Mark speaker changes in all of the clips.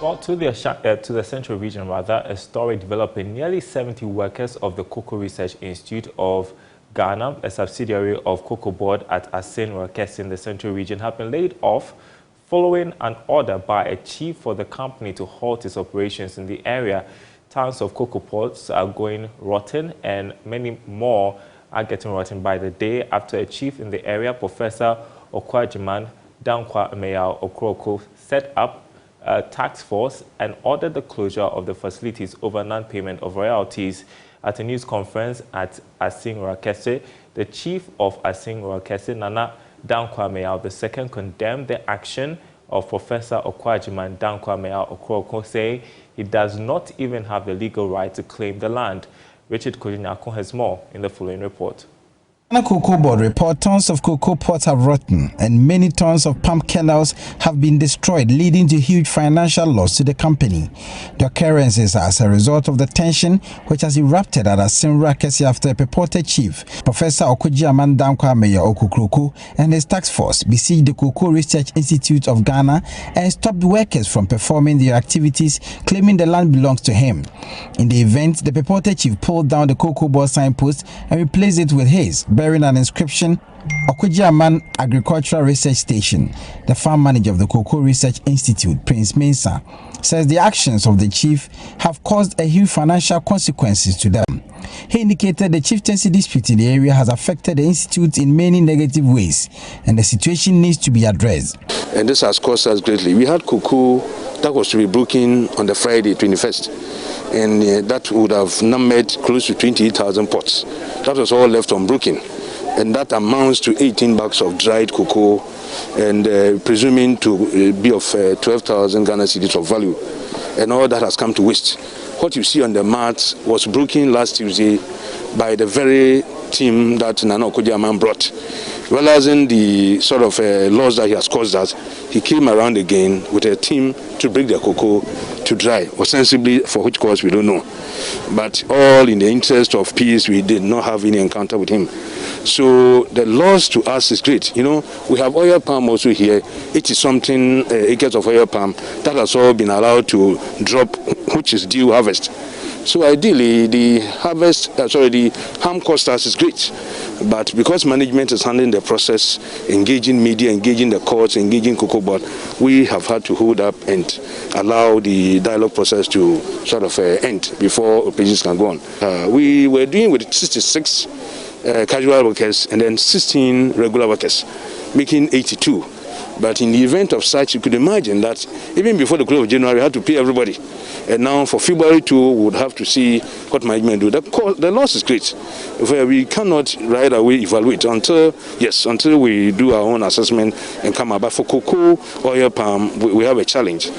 Speaker 1: Well, to the central region, rather, a story developing nearly 70 workers of the Cocoa Research Institute of Ghana, a subsidiary of Cocoa Board at Asin Rakesi in the central region, have been laid off following an order by a chief for the company to halt its operations in the area. Tons of cocoa pods are going rotten and many more are getting rotten by the day after a chief in the area, Professor Okwajiman Dankwa Ameyao Okroko, set up a task force and ordered the closure of the facilities over non-payment of royalties. At a news conference at Asin Rakesi, the chief of Asin Rakesi, Nana Dankwa Ameyao II, condemned the action of Professor Okwajiman Dankwa Ameyao Okroko, saying he does not even have the legal right to claim the land. Richard Kojinyako has more in the following report.
Speaker 2: The Cocoa Board report tons of cocoa pods have rotten and many tons of palm kernels have been destroyed, leading to huge financial loss to the company. The occurrences are as a result of the tension which has erupted at Asin Rakesi after a purported chief, Professor Okwajiman Dankwa Ameyao Okroko, and his task force besieged the Cocoa Research Institute of Ghana and stopped workers from performing their activities, claiming the land belongs to him. In the event, the purported chief pulled down the Cocoa Board signpost and replaced it with his, bearing an inscription, Okwajiman Agricultural Research Station. The farm manager of the Cocoa Research Institute, Prince Mensah, says the actions of the chief have caused a huge financial consequences to them. He indicated the chieftaincy dispute in the area has affected the institute in many negative ways and the situation needs to be addressed.
Speaker 3: And this has cost us greatly. We had cocoa that was to be broken on the Friday 21st, and that would have numbered close to 28,000 pots. That was all left unbroken, and that amounts to 18 bags of dried cocoa, and presuming to be of 12,000 Ghana cedis of value, and all that has come to waste. What you see on the mat was broken last Tuesday by the very team that Nana Okwajiman brought. Realizing the sort of loss that he has caused us, he came around again with a team to break the cocoa to dry, ostensibly for which cause we don't know. But all in the interest of peace, we did not have any encounter with him. So the loss to us is great. You know, we have oil palm also here. 80-something acres of oil palm that has all been allowed to drop, which is due harvest. So ideally, the harm cost us is great. But because management is handling the process, engaging media, engaging the courts, engaging Cocoa Board, we have had to hold up and allow the dialogue process to sort of end before operations can go on. We were doing with 66 casual workers and then 16 regular workers, making 82. But in the event of such, you could imagine that even before the close of January, we had to pay everybody. And now for February 2, we would have to see what management do. The loss is great. We cannot right away evaluate until we do our own assessment and come up. But for cocoa, oil palm, we have a challenge.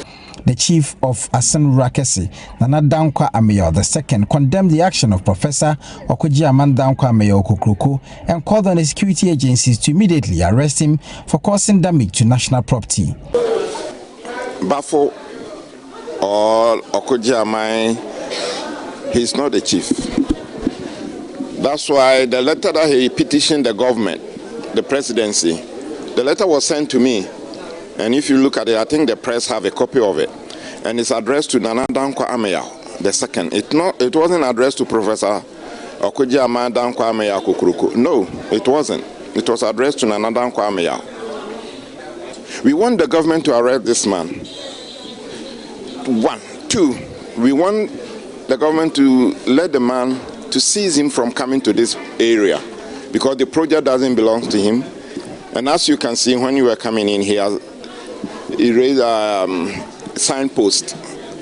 Speaker 2: The chief of Asin Rakesi, Nana Dankwa Ameyao II, condemned the action of Professor Okwajiman Dankwa Ameyao Okroko and called on the security agencies to immediately arrest him for causing damage to national property.
Speaker 4: Bafo or Okwajiman, he's not the chief. That's why the letter that he petitioned the government, the presidency, the letter was sent to me. And if you look at it, I think the press have a copy of it. And it's addressed to Nana Dankwa Ameyao II. It wasn't addressed to Professor Okwajiman Dankwa Ameyao Okroko. No, it wasn't. It was addressed to Nana Dankwa Ameyao. We want the government to arrest this man. 1. 2, we want the government to let the man to seize him from coming to this area because the project doesn't belong to him. And as you can see, when you were coming in here, he raised a signpost,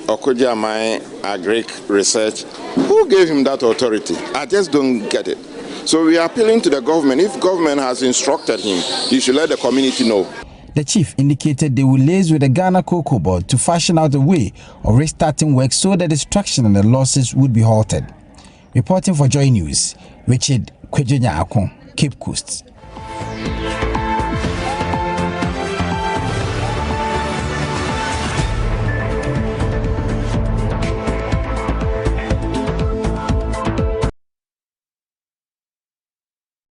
Speaker 4: Okwajiman Agric Research. Who gave him that authority? I just don't get it. So we are appealing to the government. If government has instructed him, he should let the community know.
Speaker 2: The chief indicated they will liaise with the Ghana Cocoa Board to fashion out a way of restarting work so the destruction and the losses would be halted. Reporting for Joy News, Richard Kojinyako, Cape Coast.